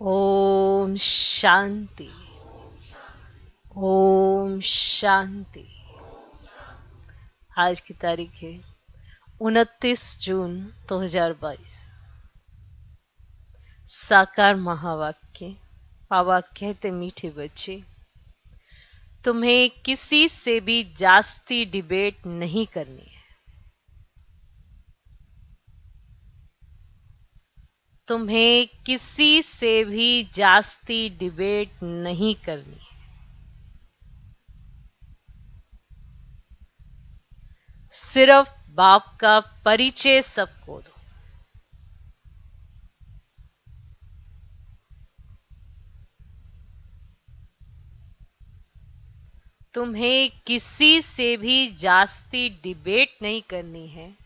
ओम शांति। ओम शांति। आज की तारीख है 29 जून 2022। साकार महावाक्य। बाबा कहते, मीठे बच्चे, तुम्हें किसी से भी जास्ती डिबेट नहीं करनी है। तुम्हें किसी से भी जास्ती डिबेट नहीं करनी है। सिर्फ बाप का परिचय सबको दो। तुम्हें किसी से भी जास्ती डिबेट नहीं करनी है।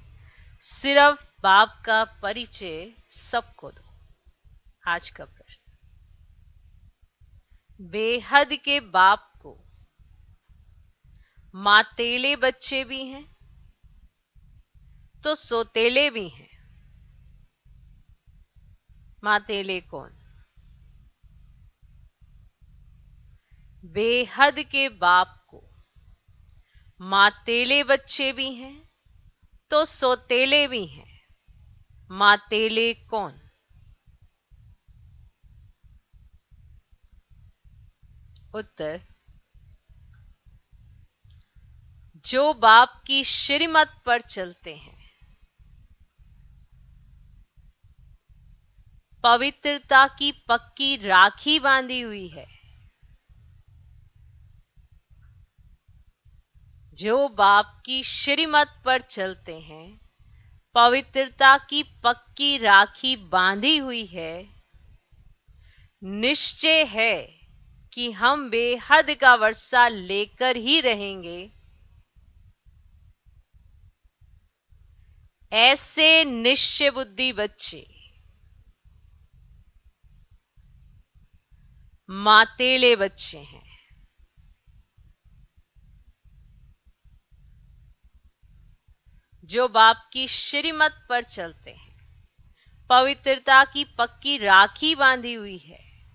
सिर्फ बाप का परिचय सबको दो। आज का प्रश्न, बेहद के बाप को मातेले बच्चे भी हैं तो सोतेले भी हैं। मातेले कौन? बेहद के बाप को मातेले बच्चे भी हैं तो सोतेले भी हैं। मातेले कौन? उत्तर, जो बाप की श्रीमत पर चलते हैं, पवित्रता की पक्की राखी बांधी हुई है। जो बाप की श्रीमत पर चलते हैं, पवित्रता की पक्की राखी बांधी हुई है। निश्चय है कि हम बेहद का वर्षा लेकर ही रहेंगे। ऐसे निश्चय बुद्धि बच्चे मातेले बच्चे हैं। जो बाप की श्रीमत पर चलते हैं, पवित्रता की पक्की राखी बांधी हुई है।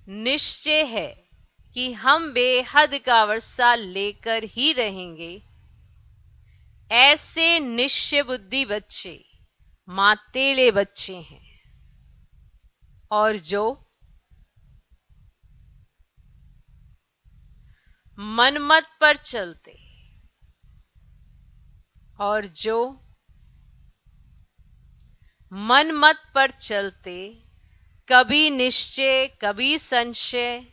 निश्चय है कि हम बेहद का वर्षा लेकर ही रहेंगे। ऐसे निश्चय बुद्धि बच्चे मातेले बच्चे हैं। और जो मनमत पर चलते, और जो मनमत पर चलते, कभी निश्चय कभी संशय,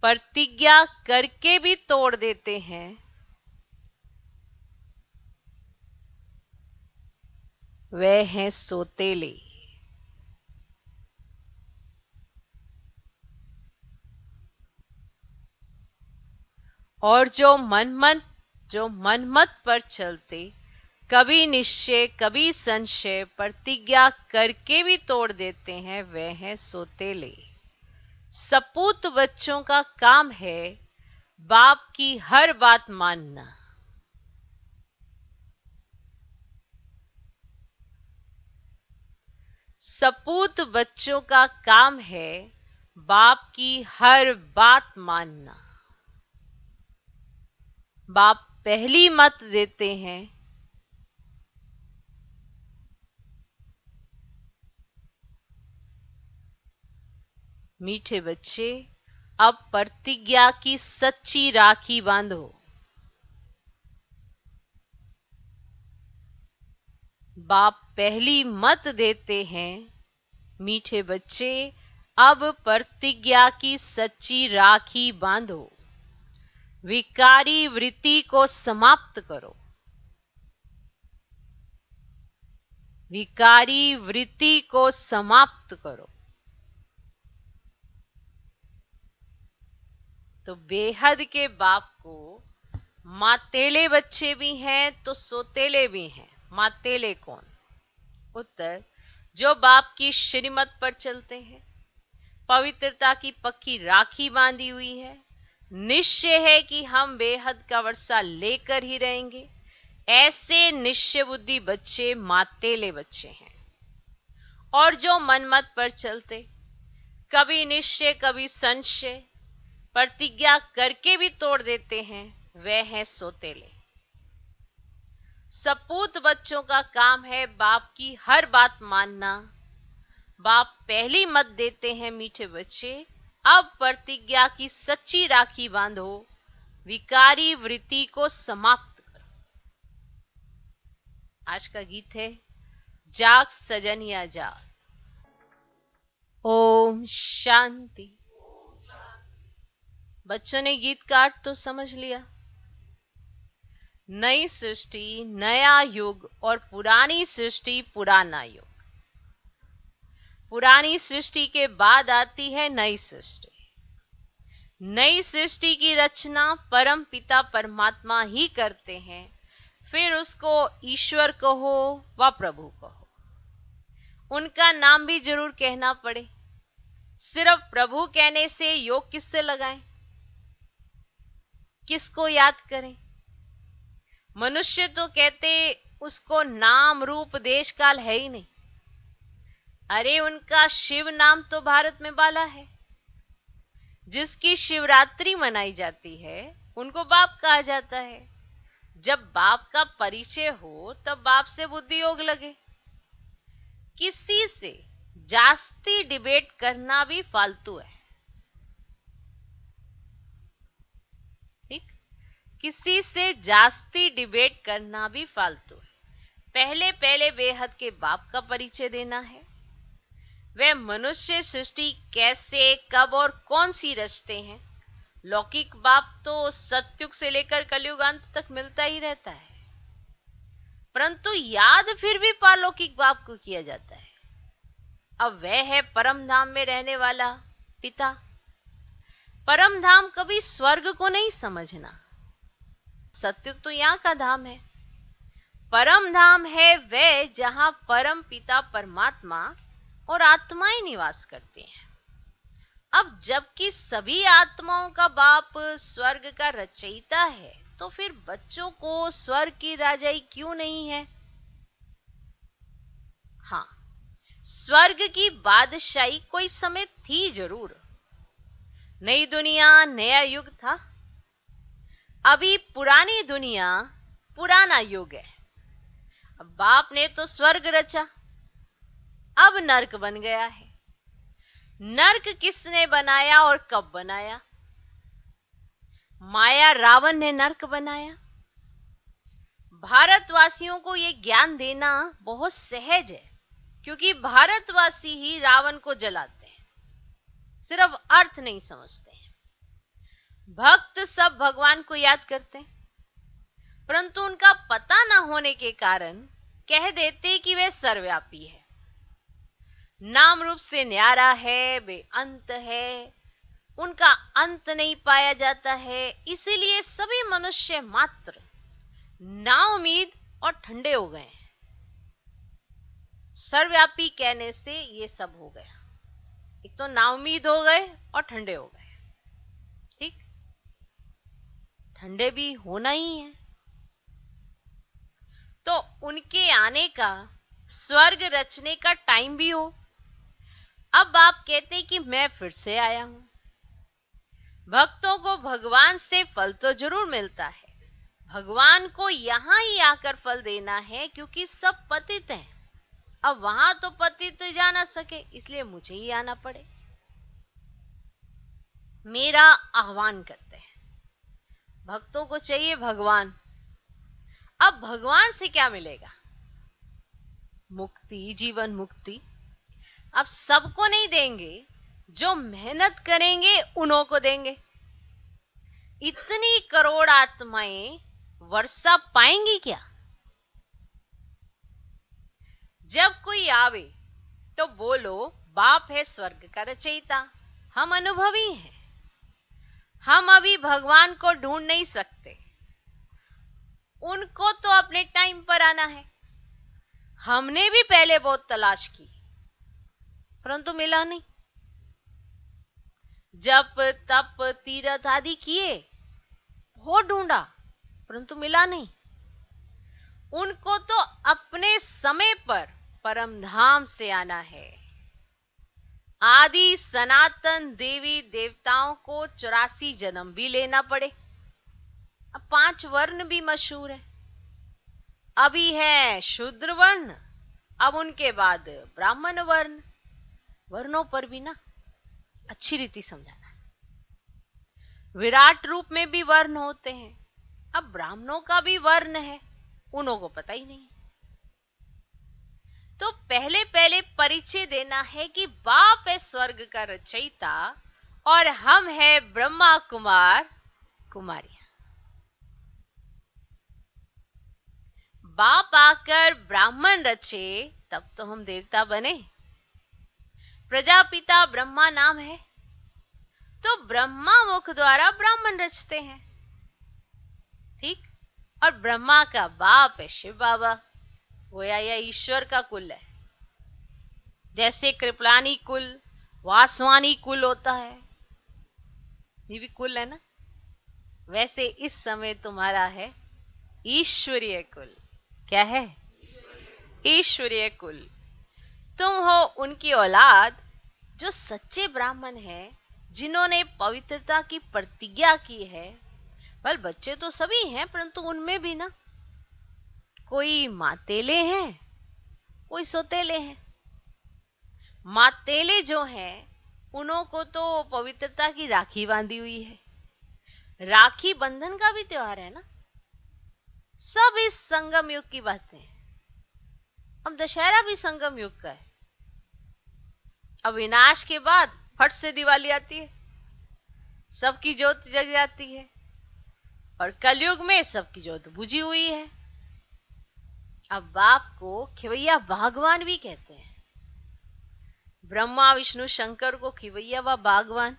प्रतिज्ञा करके भी तोड़ देते हैं, वे हैं सोतेले। और जो मनमत पर चलते, कभी निश्चय कभी संशय, प्रतिज्ञा करके भी तोड़ देते हैं, वे हैं सोतेले। सपूत बच्चों का काम है बाप की हर बात मानना। सपूत बच्चों का काम है बाप की हर बात मानना। बाप पहली मत देते हैं, मीठे बच्चे, अब प्रतिज्ञा की सच्ची राखी बांधो। बाप पहली मत देते हैं, मीठे बच्चे, अब प्रतिज्ञा की सच्ची राखी बांधो। विकारी वृत्ति को समाप्त करो। विकारी वृत्ति को समाप्त करो। तो बेहद के बाप को मातेले बच्चे भी हैं तो सोतेले भी हैं। मातेले कौन? उत्तर, जो बाप की श्रीमत पर चलते हैं, पवित्रता की पक्की राखी बांधी हुई है। निश्चय है कि हम बेहद का वर्षा लेकर ही रहेंगे। ऐसे निश्चय बुद्धि बच्चे मातेले बच्चे हैं। और जो मनमत पर चलते, कभी निश्चय कभी संशय, प्रतिज्ञा करके भी तोड़ देते हैं, वे हैं सोतेले। सपूत बच्चों का काम है बाप की हर बात मानना। बाप पहली मत देते हैं मीठे बच्चे, अब प्रतिज्ञा की सच्ची राखी बांधो, विकारी वृत्ति को समाप्त करो। आज का गीत है जाग सजनिया जाग। ओम शांति। बच्चों ने गीत का अर्थ तो समझ लिया। नई सृष्टि, नया युग और पुरानी सृष्टि, पुराना युग। पुरानी सृष्टि के बाद आती है नई सृष्टि। नई सृष्टि की रचना परम पिता परमात्मा ही करते हैं, फिर उसको ईश्वर कहो व प्रभु कहो। उनका नाम भी जरूर कहना पड़े। सिर्फ प्रभु कहने से योग किससे लगाएं? किसको याद करें? मनुष्य तो कहते उसको नाम रूप देश काल है ही नहीं। अरे उनका शिव नाम तो भारत में बाला है। जिसकी शिवरात्रि मनाई जाती है उनको बाप कहा जाता है। जब बाप का परिचय हो तब बाप से बुद्धि योग लगे। किसी से जास्ती डिबेट करना भी फालतू है। ठीक, किसी से जास्ती डिबेट करना भी फालतू है। पहले पहले बेहद के बाप का परिचय देना है। वे मनुष्य सृष्टि कैसे, कब और कौन सी रचते हैं। लौकिक बाप तो सतयुग से लेकर कलयुग अंत तक मिलता ही रहता है, परंतु याद फिर भी पारलौकिक बाप को किया जाता है। अब वह है परम धाम में रहने वाला पिता। परम धाम कभी स्वर्ग को नहीं समझना। सतयुग तो यहाँ का धाम है। परम धाम है वह जहां परम पिता परमात्मा और आत्माएं निवास करते हैं। अब जबकि सभी आत्माओं का बाप स्वर्ग का रचयिता है, तो फिर बच्चों को स्वर्ग की राजाई क्यों नहीं है? हाँ, स्वर्ग की बादशाही कोई समय थी जरूर। नई दुनिया, नया युग था। अभी पुरानी दुनिया, पुराना युग है। अब बाप ने तो स्वर्ग रचा, अब नर्क बन गया है। नर्क किसने बनाया और कब बनाया? माया रावण ने नर्क बनाया। भारतवासियों को यह ज्ञान देना बहुत सहज है, क्योंकि भारतवासी ही रावण को जलाते हैं, सिर्फ अर्थ नहीं समझते हैं। भक्त सब भगवान को याद करते हैं, परंतु उनका पता न होने के कारण कह देते कि वे सर्वव्यापी है, नाम रूप से न्यारा है, बेअंत है, उनका अंत नहीं पाया जाता है। इसीलिए सभी मनुष्य मात्र नाउम्मीद और ठंडे हो गए हैं। सर्वव्यापी कहने से ये सब हो गया। एक तो नाउम्मीद हो गए और ठंडे हो गए। ठीक, ठंडे भी होना ही है। तो उनके आने का, स्वर्ग रचने का टाइम भी हो। अब आप कहते कि मैं फिर से आया हूं। भक्तों को भगवान से फल तो जरूर मिलता है। भगवान को यहां ही आकर फल देना है, क्योंकि सब पतित हैं। अब वहां तो पतित जा ना सके, इसलिए मुझे ही आना पड़े। मेरा आह्वान करते हैं। भक्तों को चाहिए भगवान। अब भगवान से क्या मिलेगा? मुक्ति, जीवन मुक्ति। अब सबको नहीं देंगे, जो मेहनत करेंगे उन्हों को देंगे। इतनी करोड़ आत्माएं वर्षा पाएंगी क्या? जब कोई आवे तो बोलो बाप है स्वर्ग का रचयिता। हम अनुभवी हैं। हम अभी भगवान को ढूंढ नहीं सकते। उनको तो अपने टाइम पर आना है। हमने भी पहले बहुत तलाश की, परंतु मिला नहीं। जप तप तीर्थ आदि किए, बहुत ढूंढा, परंतु मिला नहीं। उनको तो अपने समय पर परम धाम से आना है। आदि सनातन देवी देवताओं को 84 जन्म भी लेना पड़े। अब 5 वर्ण भी मशहूर है। अभी है शूद्र वर्ण, अब उनके बाद ब्राह्मण वर्ण। वर्णों पर भी ना अच्छी रीति समझाना है। विराट रूप में भी वर्ण होते हैं। अब ब्राह्मणों का भी वर्ण है, उन्हों को पता ही नहीं। तो पहले पहले परिचय देना है कि बाप है स्वर्ग का रचयिता और हम है ब्रह्मा कुमार कुमारियां। बाप आकर ब्राह्मण रचे तब तो हम देवता बने। प्रजापिता ब्रह्मा नाम है, तो ब्रह्मा मुख द्वारा ब्राह्मण रचते हैं। ठीक। और ब्रह्मा का बाप है शिव बाबा, वो या ईश्वर का कुल है। जैसे कृपलानी कुल, वासवानी कुल होता है, ये भी कुल है ना, वैसे इस समय तुम्हारा है ईश्वरीय कुल। क्या है? ईश्वरीय कुल। तुम हो उनकी औलाद जो सच्चे ब्राह्मण हैं, जिन्होंने पवित्रता की प्रतिज्ञा की है। बल बच्चे तो सभी हैं, परंतु उनमें भी ना कोई मातेले हैं, कोई सोतेले हैं। मातेले जो हैं, उन्हों को तो पवित्रता की राखी बांधी हुई है। राखी बंधन का भी त्योहार है ना। सब इस संगम युग की बातें हैं। अब दशहरा भी संगम युग का है। अब विनाश के बाद फट से दिवाली आती है, सबकी ज्योत जग जाती है। और कलयुग में सबकी ज्योत बुझी हुई है। अब बाप को खिवैया भगवान भी कहते हैं। ब्रह्मा विष्णु शंकर को खिवैया व भगवान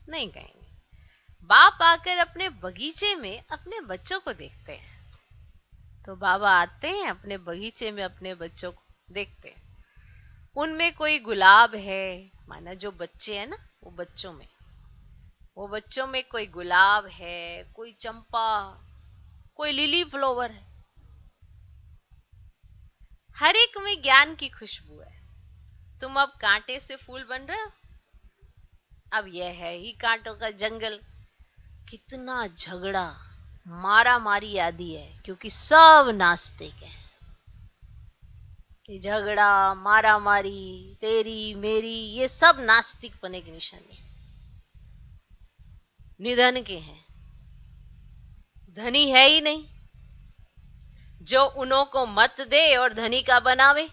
नहीं कहेंगे। बाप आकर अपने बगीचे में अपने बच्चों को देखते हैं, तो बाबा आते हैं अपने बगीचे में अपने बच्चों को देखते हैं। उनमें कोई गुलाब है, माना जो बच्चे हैं ना, वो बच्चों में कोई गुलाब है, कोई चंपा, कोई लिली फ्लावर है। हर एक में ज्ञान की खुशबू है। तुम अब कांटे से फूल बन रहे हो। अब यह है ही कांटों का जंगल। कितना झगड़ा मारा मारी आदि है, क्योंकि सब नास्तिक है। झगड़ा मारा मारी तेरी मेरी, ये सब नास्तिक पने की निशानी है। निधन के हैं, धनी है ही नहीं जो उन्हों को मत दे और धनी का बनावे।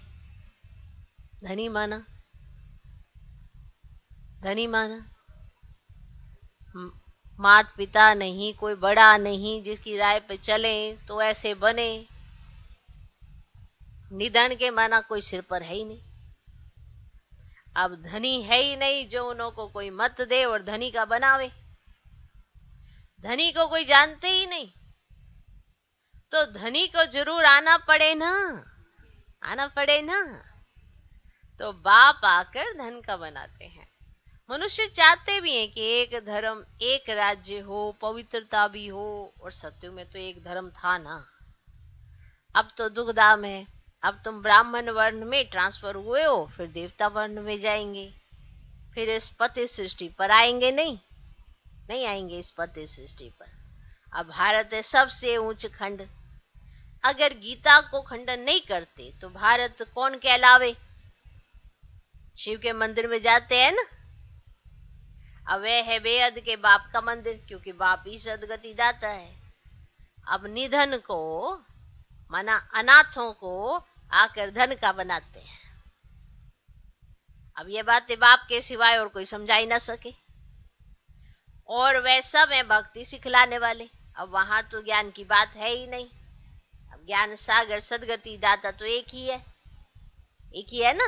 धनी माना मात पिता नहीं, कोई बड़ा नहीं जिसकी राय पे चले तो ऐसे बने। निधन के माना कोई सिर पर है ही नहीं। अब धनी है ही नहीं जो उन्हों को कोई मत दे और धनी का बनावे। धनी को कोई जानते ही नहीं, तो धनी को जरूर आना पड़े ना। तो बाप आकर धन का बनाते हैं। मनुष्य चाहते भी हैं कि एक धर्म, एक राज्य हो, पवित्रता भी हो। और सत्य में तो एक धर्म था ना। अब तो दुखधाम है। अब तुम ब्राह्मण वर्ण में ट्रांसफर हुए हो, फिर देवता वर्ण में जाएंगे, फिर इस पति सृष्टि पर आएंगे नहीं आएंगे इस पति सृष्टि पर। अब भारत है सबसे ऊंच खंड। अगर गीता को खंडन नहीं करते तो भारत कौन कहलावे? शिव के मंदिर में जाते हैं ना। अब वह है बेअद के बाप का मंदिर, क्योंकि बाप ही सदगति दाता है। अब निधन को माना अनाथों को आकर धन का बनाते हैं। अब ये बातें बाप के सिवाय और कोई समझा ही ना सके। और वह सब है भक्ति सिखलाने वाले। अब वहां तो ज्ञान की बात है ही नहीं। अब ज्ञान सागर सदगति दाता तो एक ही है ना।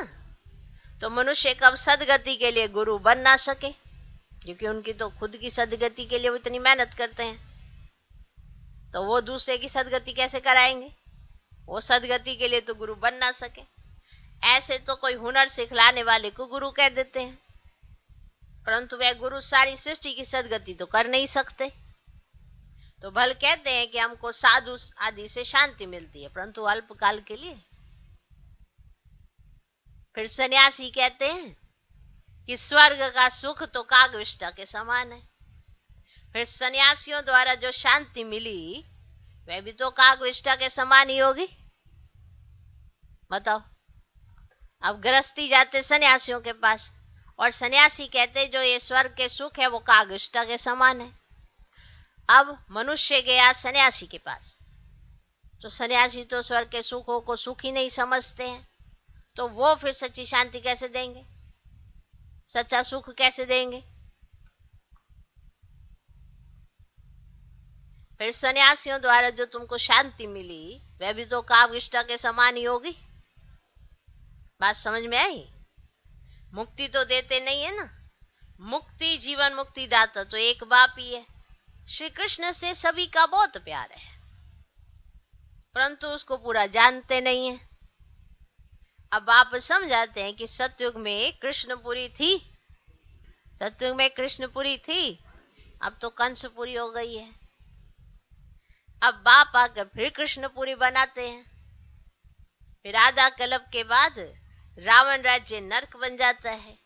तो मनुष्य कब सदगति के लिए गुरु बन ना सके, क्योंकि उनकी तो खुद की सदगति के लिए वो इतनी मेहनत करते हैं, तो वो दूसरे की सदगति कैसे कराएंगे? वो सदगति के लिए तो गुरु बन ना सके। ऐसे तो कोई हुनर सिखलाने वाले को गुरु कह देते हैं, परंतु वह गुरु सारी सृष्टि की सदगति तो कर नहीं सकते। तो भल कहते हैं कि हमको साधु आदि से शांति मिलती है, परंतु अल्पकाल के लिए। फिर सन्यासी कहते हैं कि स्वर्ग का सुख तो कागविष्ठा के समान है। फिर सन्यासियों द्वारा जो शांति मिली वह भी तो कागविष्ठा के समान ही होगी। बताओ। अब गृहस्थी जाते सन्यासियों के पास और सन्यासी कहते जो ये स्वर्ग के सुख है वो कागविष्ठा के समान है। अब मनुष्य गया सन्यासी के पास, तो सन्यासी तो स्वर्ग के सुखों को सुख ही नहीं समझते हैं, तो वो फिर सच्ची शांति कैसे देंगे, सच्चा सुख कैसे देंगे। फिर सन्यासियों द्वारा जो तुमको शांति मिली वह भी तो काव्यष्टा के समान ही होगी। बात समझ में आई? मुक्ति तो देते नहीं है ना, मुक्ति जीवन मुक्ति दाता तो एक बाप ही है। श्री कृष्ण से सभी का बहुत प्यार है, परंतु उसको पूरा जानते नहीं है। अब आप समझाते हैं कि सतयुग में कृष्णपुरी थी, सतयुग में कृष्णपुरी थी, अब तो कंसपुरी हो गई है। अब बाप आकर फिर कृष्णपुरी बनाते हैं। फिर आधा कल्प के बाद रावण राज्य नरक बन जाता है।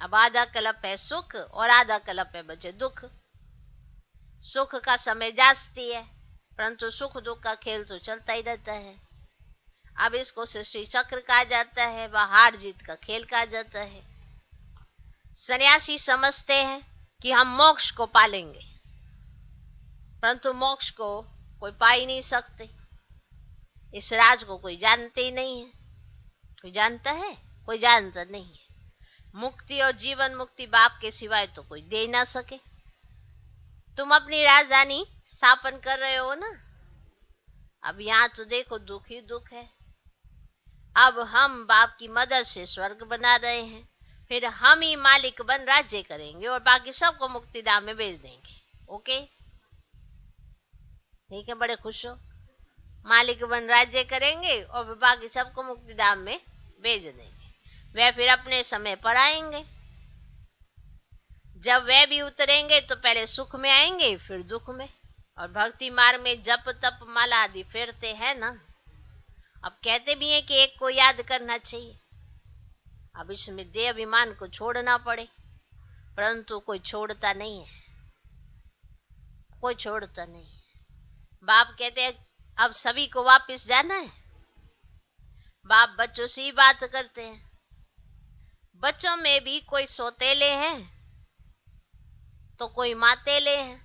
अब आधा कल्प है सुख और आधा कल्प है बचे दुख। सुख का समय जास्ती है, परंतु सुख दुख का खेल तो चलता ही रहता है। अब इसको सृष्टि चक्र कहा जाता है, वह हार जीत का खेल कहा जाता है। सन्यासी समझते हैं कि हम मोक्ष को पालेंगे, परंतु मोक्ष को कोई पा ही नहीं सकते। इस राज को कोई जानते ही नहीं है। कोई जानता है? कोई जानता नहीं है। मुक्ति और जीवन मुक्ति बाप के सिवाय तो कोई दे ना सके। तुम अपनी राजधानी स्थापन कर रहे हो ना, अब यहां तो देखो दुख ही दुख है। अब हम बाप की मदद से स्वर्ग बना रहे हैं, फिर हम ही मालिक बन राज्य करेंगे और बाकी सबको मुक्तिधाम में भेज देंगे। ओके, ठीक है, बड़े खुश हो। मालिक बन राज्य करेंगे और बाकी सबको मुक्तिधाम में भेज देंगे। वह फिर अपने समय पर आएंगे। जब वह भी उतरेंगे तो पहले सुख में आएंगे फिर दुख में। और भक्ति मार्ग में जप तप माला आदि फेरते हैं ना। अब कहते भी हैं कि एक को याद करना चाहिए। अब इसमें देह अभिमान को छोड़ना पड़े, परंतु कोई छोड़ता नहीं है, कोई छोड़ता नहीं है। बाप कहते हैं अब सभी को वापस जाना है। बाप बच्चों से ही बात करते हैं। बच्चों में भी कोई सौतेले हैं तो कोई मातेले हैं।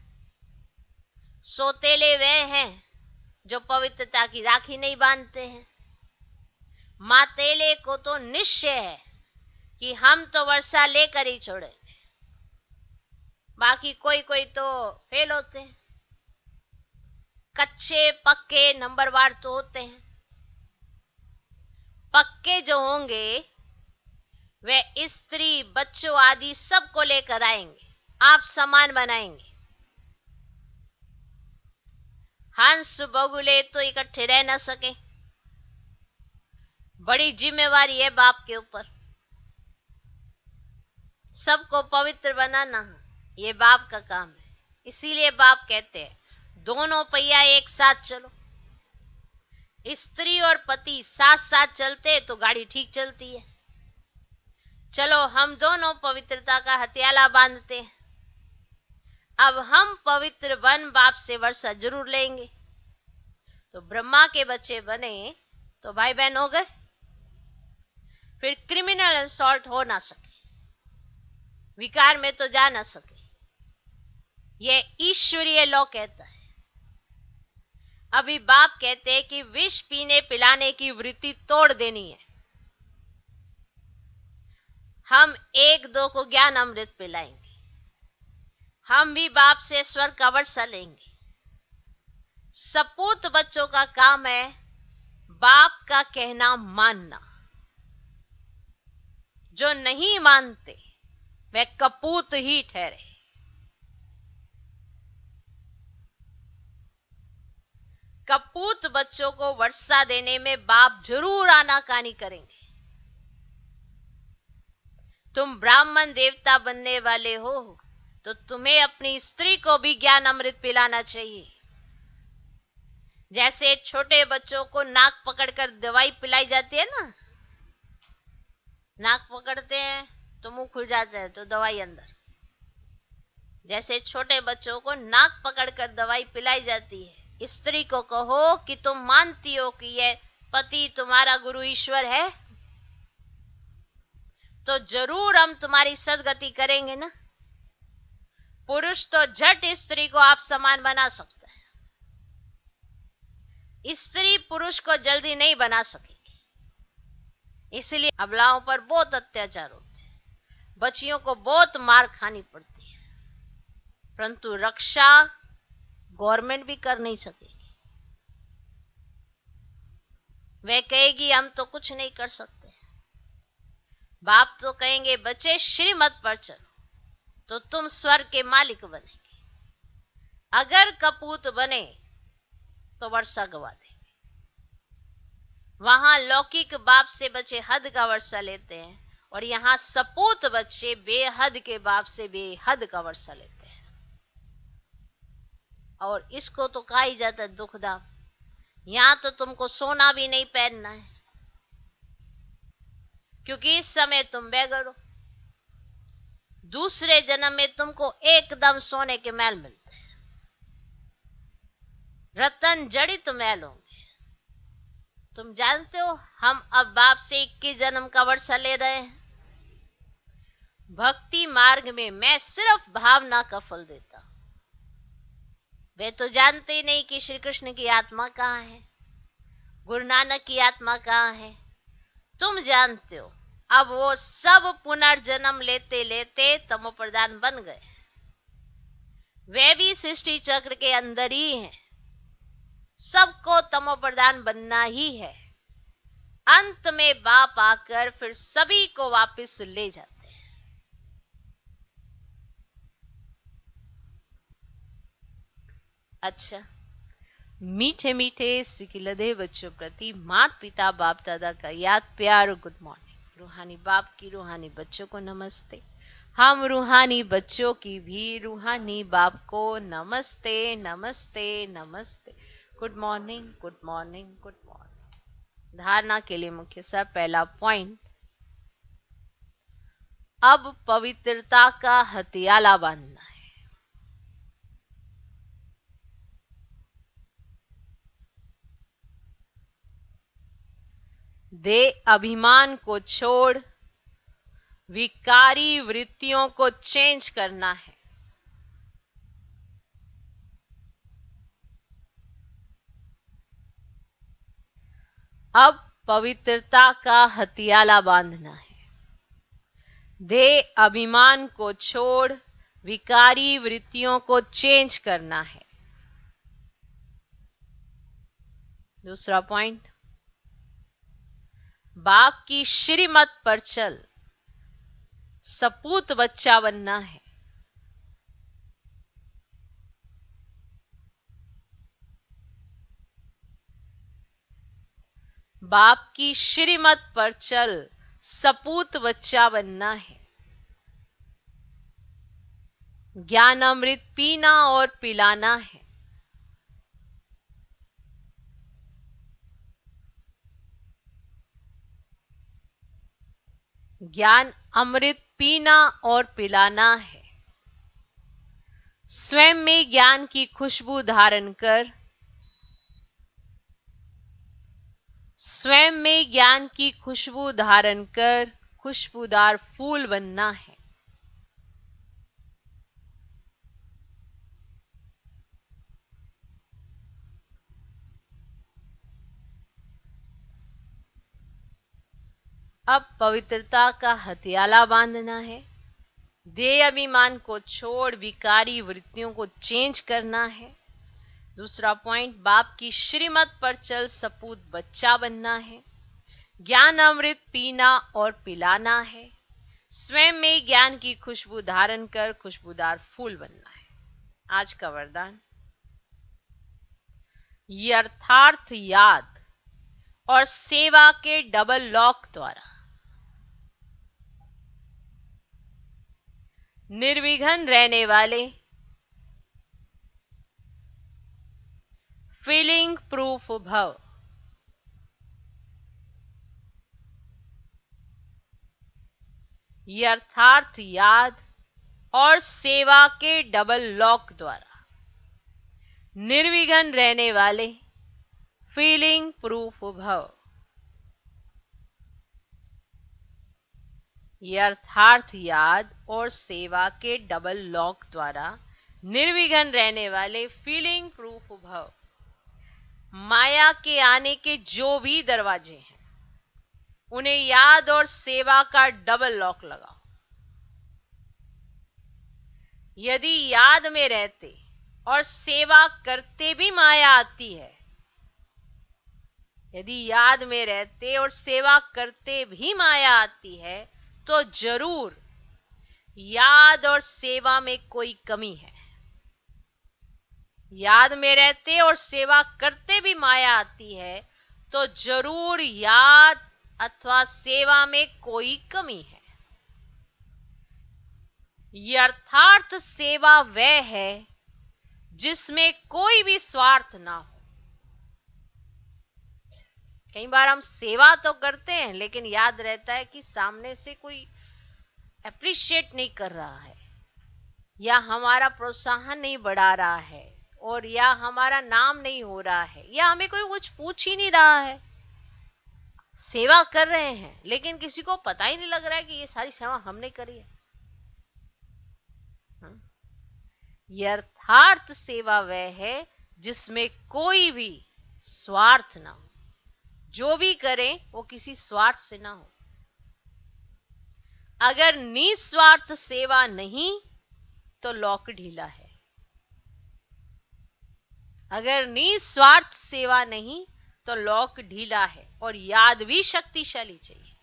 सौतेले वे हैं जो पवित्रता की राखी नहीं बांधते हैं। मातेले को तो निश्चय है कि हम तो वर्षा लेकर ही छोड़ेंगे। बाकी कोई कोई तो फेल होते हैं। कच्चे पक्के नंबरवार तो होते हैं। पक्के जो होंगे वे स्त्री बच्चों आदि सबको लेकर आएंगे, आप समान बनाएंगे। हंस बगुले तो इकट्ठे रह न सके। बड़ी जिम्मेवारी है बाप के ऊपर। सबको पवित्र बनाना ये बाप का काम है। इसीलिए बाप कहते हैं दोनों पहिया एक साथ चलो। स्त्री और पति साथ साथ चलते तो गाड़ी ठीक चलती है। चलो हम दोनों पवित्रता का हथियाला बांधते हैं। अब हम पवित्र बन बाप से वर्षा जरूर लेंगे। तो ब्रह्मा के बच्चे बने तो भाई बहन हो गए। फिर क्रिमिनल असॉल्ट हो ना सके, विकार में तो जा ना सके। यह ईश्वरीय लॉ कहता है। अभी बाप कहते हैं कि विष पीने पिलाने की वृत्ति तोड़ देनी है। हम एक दो को ज्ञान अमृत पिलाएंगे। हम भी बाप से स्वर्ग का वर्षा लेंगे। सपूत बच्चों का काम है बाप का कहना मानना। जो नहीं मानते वे कपूत ही ठहरे। कपूत बच्चों को वर्षा देने में बाप जरूर आनाकानी करेंगे। तुम ब्राह्मण देवता बनने वाले हो तो तुम्हें अपनी स्त्री को भी ज्ञान अमृत पिलाना चाहिए। जैसे छोटे बच्चों को नाक पकड़कर दवाई पिलाई जाती है ना, नाक पकड़ते हैं तो मुंह खुल जाता है, तो दवाई अंदर। जैसे छोटे बच्चों को नाक पकड़कर दवाई पिलाई जाती है, स्त्री को कहो कि तुम मानती हो कि यह पति तुम्हारा गुरु ईश्वर है, तो जरूर हम तुम्हारी सदगति करेंगे ना। पुरुष तो झट स्त्री को आप समान बना सकता है, स्त्री पुरुष को जल्दी नहीं बना सकेगी। इसलिए अबलाओं पर बहुत अत्याचार होते हैं, बच्चियों को बहुत मार खानी पड़ती है, परंतु रक्षा गवर्नमेंट भी कर नहीं सकेगी। वह कहेगी हम तो कुछ नहीं कर सकते। बाप तो कहेंगे बच्चे श्रीमत पर चलो तो तुम स्वर्ग के मालिक बनेंगे, अगर कपूत बने तो वर्षा गवा देंगे। वहां लौकिक बाप से बच्चे हद का वर्षा लेते हैं, और यहां सपूत बच्चे बेहद के बाप से बेहद का वर्षा लेते हैं। और इसको तो कहा ही जाता है दुखदाम। यहां तो तुमको सोना भी नहीं पहनना है, क्योंकि इस समय तुम बेघर हो। दूसरे जन्म में तुमको एकदम सोने के महल मिलते हैं, रतन जड़ित महल होंगे। तुम जानते हो हम अब बाप से 21 जन्म का वर्षा ले रहे हैं। भक्ति मार्ग में मैं सिर्फ भावना का फल देता हूं। वे तो जानते ही नहीं कि श्री कृष्ण की आत्मा कहां है, गुरु नानक की आत्मा कहां है। तुम जानते हो। अब वो सब पुनर्जन्म लेते लेते तमो प्रधान बन गए। वे भी सृष्टि चक्र के अंदर ही हैं। सबको तमो प्रधान बनना ही है। अंत में बाप आकर फिर सभी को वापस ले जाते हैं। अच्छा, मीठे मीठे सिकिलधे बच्चों प्रति माता पिता बाप दादा का याद प्यार गुड मॉर्निंग। रूहानी बाप की रूहानी बच्चों को नमस्ते। हम रूहानी बच्चों की भी रूहानी बाप को नमस्ते नमस्ते नमस्ते। Good morning good morning good morning. धारणा के लिए मुख्य सा पहला पॉइंट, अब पवित्रता का हथियाला बांधना है। दे अभिमान को छोड़ विकारी वृत्तियों को चेंज करना है। अब पवित्रता का हथियाला बांधना है। दे अभिमान को छोड़ विकारी वृत्तियों को चेंज करना है। दूसरा पॉइंट, बाप की श्रीमत पर चल सपूत बच्चा बनना है। बाप की श्रीमत पर चल सपूत बच्चा बनना है। ज्ञान अमृत पीना और पिलाना है। ज्ञान अमृत पीना और पिलाना है। स्वयं में ज्ञान की खुशबू धारण कर स्वयं में ज्ञान की खुशबू धारण कर खुशबूदार फूल बनना है। अब पवित्रता का हथियाला बांधना है। देह अभिमान को छोड़ विकारी वृत्तियों को चेंज करना है। दूसरा पॉइंट, बाप की श्रीमत पर चल सपूत बच्चा बनना है। ज्ञान अमृत पीना और पिलाना है। स्वयं में ज्ञान की खुशबू धारण कर खुशबूदार फूल बनना है। आज का वरदान, यथार्थ याद और सेवा के डबल लॉक द्वारा निर्विघ्न रहने वाले फीलिंग प्रूफ भव। यथार्थ याद और सेवा के डबल लॉक द्वारा निर्विघ्न रहने वाले फीलिंग प्रूफ भव। यथार्थ याद और सेवा के डबल लॉक द्वारा निर्विघ्न रहने वाले फीलिंग प्रूफ भव। माया के आने के जो भी दरवाजे हैं उन्हें याद और सेवा का डबल लॉक लगाओ। यदि याद में रहते और सेवा करते भी माया आती है, यदि याद में रहते और सेवा करते भी माया आती है, तो जरूर याद और सेवा में कोई कमी है। याद में रहते और सेवा करते भी माया आती है, तो जरूर याद अथवा सेवा में कोई कमी है। यथार्थ सेवा वह है जिसमें कोई भी स्वार्थ ना हो। कई बार हम सेवा तो करते हैं लेकिन याद रहता है कि सामने से कोई अप्रिशिएट नहीं कर रहा है, या हमारा प्रोत्साहन नहीं बढ़ा रहा है, और या हमारा नाम नहीं हो रहा है, या हमें कोई कुछ पूछ ही नहीं रहा है। सेवा कर रहे हैं लेकिन किसी को पता ही नहीं लग रहा है कि ये सारी सेवा हमने करी है। यथार्थ सेवा वह है जिसमें कोई भी स्वार्थ ना हो। जो भी करें वो किसी स्वार्थ से ना हो। अगर निस्वार्थ सेवा नहीं तो लॉक ढीला है। अगर निस्वार्थ सेवा नहीं तो लॉक ढीला है। और याद भी शक्तिशाली चाहिए।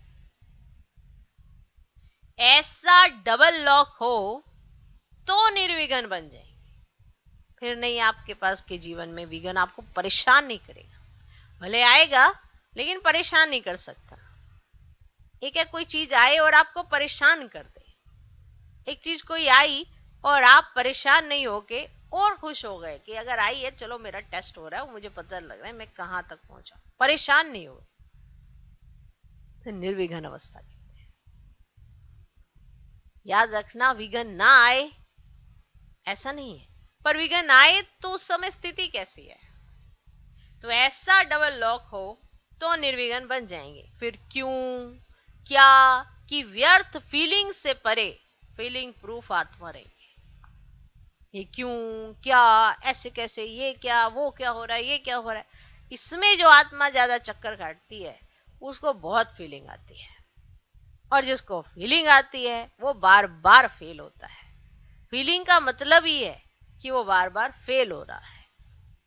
ऐसा डबल लॉक हो तो निर्विघ्न बन जाएंगे। फिर नहीं आपके पास के जीवन में विघ्न आपको परेशान नहीं करेगा। भले आएगा लेकिन परेशान नहीं कर सकता। एक है कोई चीज आए और आपको परेशान कर दे। एक चीज कोई आई और आप परेशान नहीं होके और खुश हो गए कि अगर आई है चलो मेरा टेस्ट हो रहा है, मुझे पता लग रहा है मैं कहां तक पहुंचा, परेशान नहीं हो, तो निर्विघ्न अवस्था कहते हैं। याद रखना, विघ्न ना आए ऐसा नहीं है, पर विघ्न आए तो उस समय स्थिति कैसी है। तो ऐसा डबल लॉक हो तो निर्विघ्न बन जाएंगे। फिर क्यों क्या कि व्यर्थ फीलिंग से परे फीलिंग प्रूफ आत्मा रहेंगे। ये क्यों क्या ऐसे कैसे, ये क्या वो क्या हो रहा है, ये क्या हो रहा है, इसमें जो आत्मा ज्यादा चक्कर काटती है उसको बहुत फीलिंग आती है। और जिसको फीलिंग आती है वो बार बार फेल होता है। फीलिंग का मतलब ही है कि वो बार बार फेल हो रहा है।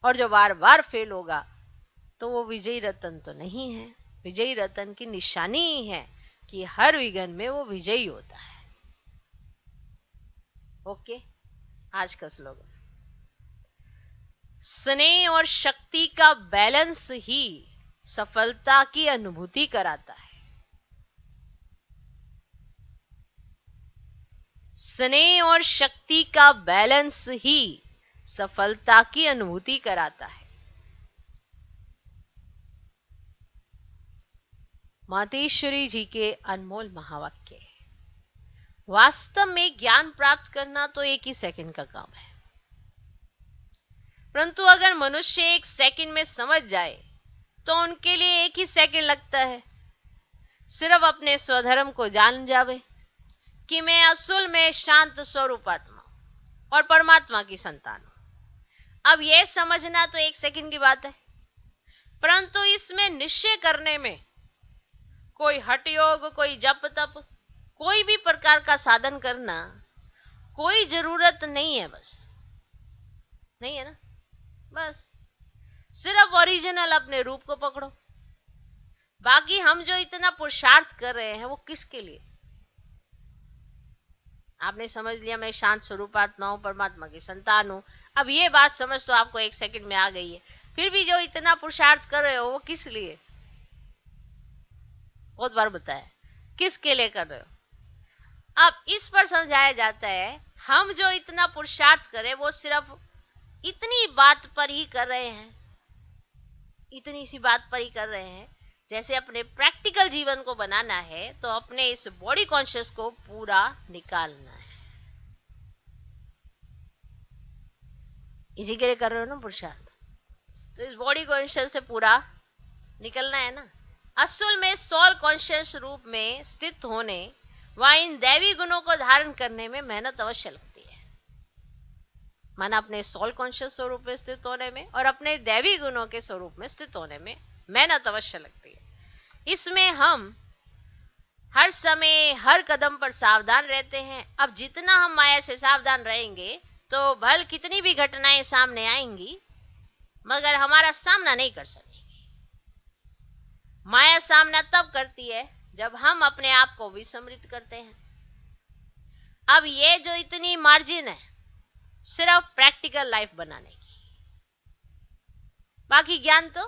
और जो बार बार फेल होगा तो वो विजयी रतन तो नहीं है। विजयी रतन की निशानी ही है कि हर विघ्न में वो विजयी होता है। ओके, आज का स्लोगन, स्नेह और शक्ति का बैलेंस ही सफलता की अनुभूति कराता है। स्नेह और शक्ति का बैलेंस ही सफलता की अनुभूति कराता है। मातेश्वरी जी के अनमोल महावाक्य। वास्तव में ज्ञान प्राप्त करना तो एक ही सेकंड का काम है, परंतु अगर मनुष्य एक सेकंड में समझ जाए तो उनके लिए एक ही सेकंड लगता है। सिर्फ अपने स्वधर्म को जान जावे कि मैं असल में शांत स्वरूप आत्मा और परमात्मा की संतान हूं। अब यह समझना तो एक सेकंड की बात है, परंतु इसमें निश्चय करने में कोई हठ योग, कोई जप तप, कोई भी प्रकार का साधन करना कोई जरूरत नहीं है। बस नहीं है ना, बस सिर्फ ओरिजिनल अपने रूप को पकड़ो। बाकी हम जो इतना पुरुषार्थ कर रहे हैं वो किसके लिए? आपने समझ लिया मैं शांत स्वरूप आत्मा हूं, परमात्मा की संतान हूं। अब ये बात समझ तो आपको एक सेकंड में आ गई है। फिर भी जो इतना पुरुषार्थ कर रहे हो वो किस लिए? बहुत बार बताया किसके लिए कर रहे हो। अब इस पर समझाया जाता है हम जो इतना पुरुषार्थ करें वो सिर्फ इतनी बात पर ही कर रहे हैं, इतनी सी बात पर ही कर रहे हैं जैसे अपने प्रैक्टिकल जीवन को बनाना है तो अपने इस बॉडी कॉन्शियस को पूरा निकालना है। इसी के लिए कर रहे हो ना पुरुषार्थ, तो इस बॉडी कॉन्शियस से पूरा निकलना है ना। असल में सोल कॉन्शियस रूप में स्थित होने व इन दैवी गुणों को धारण करने में मेहनत अवश्य लगती है। माना अपने सोल कॉन्शियस स्वरूप में स्थित होने में और अपने दैवी गुणों के स्वरूप में स्थित होने में मेहनत अवश्य लगती है। इसमें हम हर समय हर कदम पर सावधान रहते हैं। अब जितना हम माया से सावधान रहेंगे तो भल कितनी भी घटनाएं सामने आएंगी मगर हमारा सामना नहीं कर सकेंगे। माया सामना तब करती है जब हम अपने आप को विस्मृत करते हैं। अब ये जो इतनी मार्जिन है सिर्फ प्रैक्टिकल लाइफ बनाने की, बाकी ज्ञान तो